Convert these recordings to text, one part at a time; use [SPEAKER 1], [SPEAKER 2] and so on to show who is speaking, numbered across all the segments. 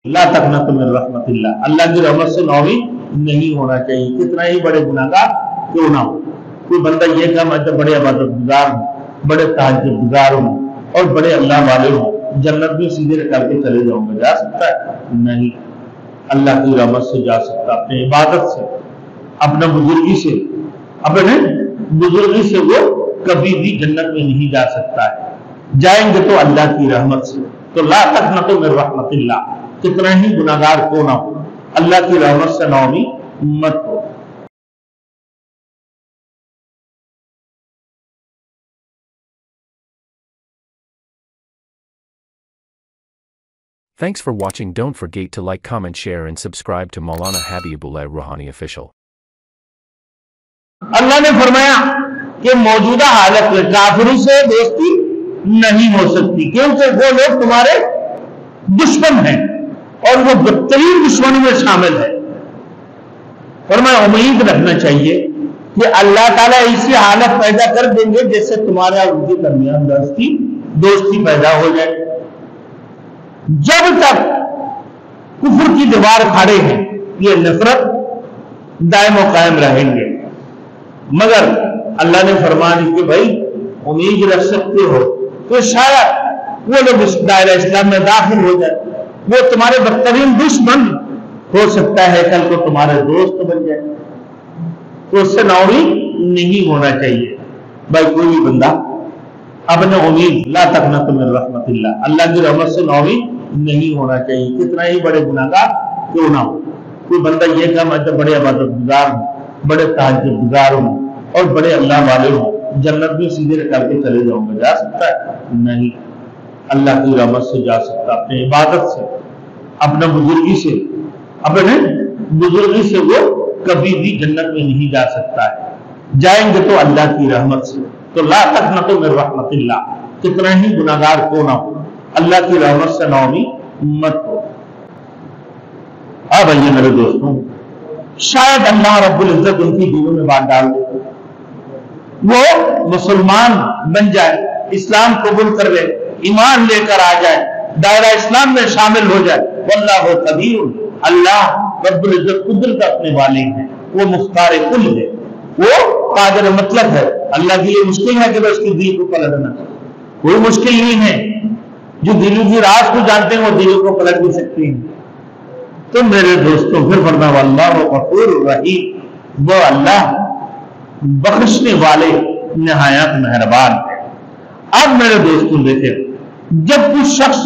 [SPEAKER 1] ला तकनतु मिन रहमतिल्लाह, अल्लाह की रहमत से नाउमीद नहीं होना चाहिए, कितना ही बड़े गुनाहगार क्यों ना हो। कोई बंदा ये कहा मैं तो बड़े इबादत गुजार हूँ, बड़े तहज्जुद गुजार हूँ और बड़े अल्लाह वाले हूँ, जन्नत में सीधे करके चले जाऊंगा, जा सकता है? नहीं, अल्लाह की रहमत से जा सकता, अपनी इबादत से, अपने बुजुर्गी से वो कभी भी जन्नत में नहीं जा सकता है। जाएंगे तो अल्लाह की रहमत से। तो ला तकनतु मिन रहमतिल्लाह, कितना ही गुनाहगार क्यों ना हो, अल्लाह की रहमत से नाउमीद मत हो।
[SPEAKER 2] Thanks for watching. Don't forget to like, comment, share and subscribe to Maulana Habibullah Ruhani Official.
[SPEAKER 1] अल्लाह ने फरमाया कि मौजूदा हालत में काफिरों से दोस्ती नहीं हो सकती, क्योंकि वो लोग तुम्हारे दुश्मन हैं और वो बदतरीन दुश्मनों में शामिल है। फरमाया उम्मीद रखना चाहिए कि अल्लाह ताला ऐसी हालत पैदा कर देंगे जैसे तुम्हारे और उनके दरमियान दोस्ती पैदा हो जाए। जब तक कुफ्र की दीवार खड़े हैं ये नफरत दायमो कायम रहेंगे, मगर अल्लाह ने फरमाया कि भाई उम्मीद रख सकते हो तो शायद वो लोग इस दायरा इस्लाम में दाखिल हो जाए, वो तुम्हारे बदतरीन दुश्मन हो सकता है कल को तुम्हारे दोस्त बन जाए, तो उससे नाउमीद नहीं होना चाहिए। भाई कोई भी बंदा अपने उम्मीद ला तकनतु मिन रहमतिल्लाह, अल्लाह की रहमत से नाउमीद नहीं होना चाहिए, कितना ही बड़े गुनाहगार क्यों ना हो। कोई बंदा ये कहा मैं तो बड़े इबादत गुजार हूँ, बड़े तहज्जुद गुजार हूँ और बड़े अल्लाह वाले हूँ, जन्नत में सीधे करके चले जाऊंगा, जा सकता है? नहीं, अल्लाह की रहमत से जा सकता, अपनी इबादत से, अपने बुजुर्गी से वो कभी भी जन्नत में नहीं जा सकता है। जाएंगे तो अल्लाह की रहमत से। तो ला तकनतु मिन रहमतिल्लाह, कितना ही गुनाहगार क्यों ना हो, अल्लाह की रहमत से नाउमीद मत हो। अब आइए मेरे दोस्तों, शायद अल्लाह रब्बुल इज्जत उनकी दिलों में बात डाल दे, वो मुसलमान बन जाए, इस्लाम कबूल कर ले, ईमान लेकर आ जाए, दायरा इस्लाम में शामिल हो जाए। वल्लाहु कबीर, अल्लाह रब्बुल इज्जत कुदरत अपने वाले हैं, वो मुख्तार कुल है, वो कादिर मतलब है। अल्लाह के लिए मुश्किल है कि उसकी दिल को पलटना, कोई मुश्किल नहीं है। जो दिलों की राज को जानते हैं वो दिलों को पलट भी सकते हैं। तो मेरे दोस्तों फिर फरमाया वल्लाहु गफूर रहीम, वो अल्लाह बख्शने वाले निहायत मेहरबान है। अब मेरे दोस्तों देखें, जब कुछ शख्स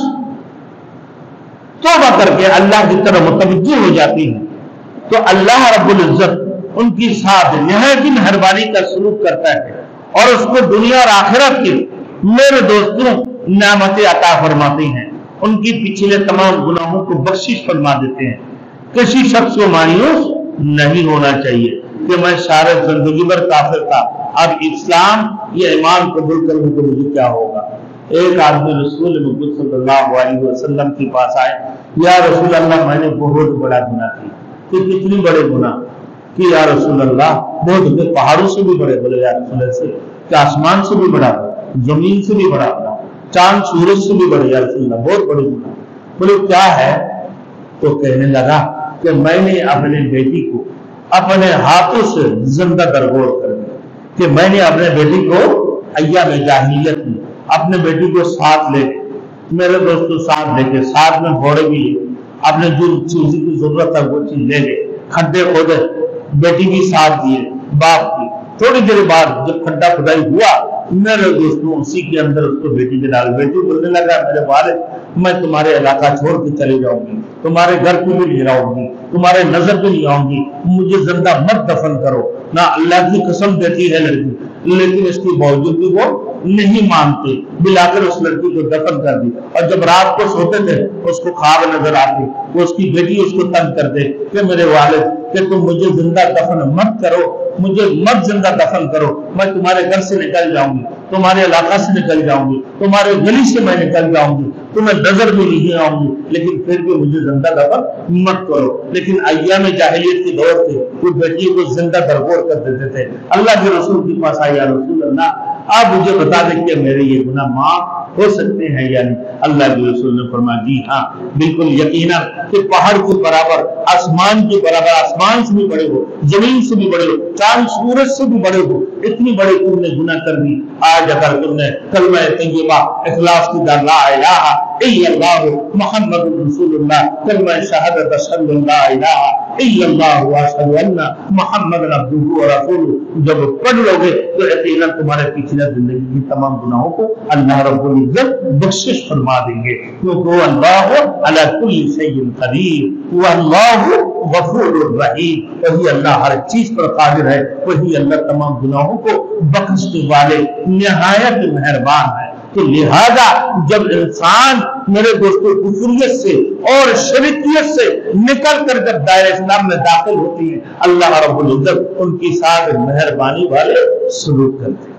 [SPEAKER 1] तौबा करके अल्लाह की तरफ मुतवज्जो हो जाती है तो अल्लाह रब्बुल इज्जत उनकी साथ निहायत मेहरबानी का सलूक करता है और उसको दुनिया और आखिरत के मेरे दोस्तों नेमतें अता फरमाते हैं, उनकी पिछले तमाम गुनाहों को बख्शिश फरमा देते हैं। किसी शख्स को मायूस नहीं होना चाहिए कि मैं सारे जिंदगी भर काफिर था, अब इस्लाम या ईमान कबूल करने को मुझे क्या होगा। एक आदमी रसूल मुहम्मद सल्लल्लाहु अलैहि वसल्लम के पास आए, या रसूल अल्लाह मैंने बहुत बड़ा गुनाह किया। कि कितनी बड़े गुनाह कि या रसूल अल्लाह, बहुत पहाड़ों से भी बड़े। बोले या रसूल से कि आसमान से भी बड़ा, जमीन से भी बड़ा, चांद सूरज से भी बड़े, या रसूल अल्लाह बहुत बड़े गुनाह। बोले क्या है? तो कहने लगा कि मैंने अपने बेटी को अपने हाथों से जिंदा दरगोर कर दिया, कि मैंने अपने बेटी को अय्याम जाहिलियत में अपने बेटी को साथ ले, मेरे दोस्तों साथ लेके, साथ में घोड़े भी ले, आपने जो चीज की जरूरत है वो चीज ले गए, खड्डे खोदे, बेटी भी साथ दिए, बाप की। थोड़ी देर बाद जब खड्डा खुदाई हुआ, मेरे दोस्तों उसी के अंदर उसको बेटी के डाल, बेटी बोलने लगा मेरे वालिद मैं तुम्हारे इलाका छोड़ के चले जाऊंगी, तुम्हारे घर को भी नहीं आऊंगी, तुम्हारे नजर भी नहीं आऊंगी, मुझे जिंदा मत दफन करो। ना अल्लाह की कसम देती है लड़की, लेकिन इसके बावजूद भी वो नहीं मानते, मिलाकर उस लड़की को दफन कर दी। और जब रात को सोते थे उसको ख्वाब नजर आती, वो उसकी बेटी उसको तंग कर दे कि मेरे वालिद कि तुम मुझे जिंदा दफन मत करो, मुझे मत जिंदा दफन करो, मैं तुम्हारे घर से निकल जाऊंगी, तुम्हारे इलाका से निकल जाऊंगी, तुम्हारे गली से मैं निकल जाऊंगी, तुम्हें नजर भी नहीं आऊंगी, लेकिन फिर भी मुझे जिंदा दफन मत करो। लेकिन अय्याम जाहिलियत के दौर थे वो बेटी को जिंदा दरगोर कर देते थे। अल्लाह के रसूल के पास आया, रसूल अल्लाह آپ مجھے بتا دیں کہ میرے یہ گناہ معاف ہو سکتے ہیں یا نہیں؟ اللہ کے رسول نے فرمایا جی ہاں بالکل یقیناً کہ پہاڑ کے برابر، آسمان کے برابر، آسمان سے بھی بڑے ہو، زمین سے بھی بڑے ہو، چاند سورج سے بھی بڑے ہو، اتنی بڑی تم نے گناہ کر دی، آج اگر تم نے کلمہ طیبہ اخلاص کی در لا الہ الا اللہ محمد رسول اللہ، کلمہ شہادت اشہد ان لا الہ الا اللہ واشہد ان محمد عبدہ ورسولہ جب پڑھ لو گے تو یقیناً تمہارے پچھلے زندگی کی تمام گناہوں کو اللہ رب العزت بخشش فرما دیں گے، کیونکہ وہ اللہ علی کل شیء قدیر، وہ اللہ غفور الرحیم، وہی اللہ ہر چیز پر قادر ہے، وہی اللہ تمام گناہوں کو بخشنے والے نہایت مہربان ہے۔ تو لہذا جب انسان میرے دوستوں کفریت سے اور شرکیت سے نکل کر جب دائرہ اسلام میں داخل ہوتی ہے، اللہ رب العزت ان کی ساتھ مہربانی والے سلوک کرتے ہیں۔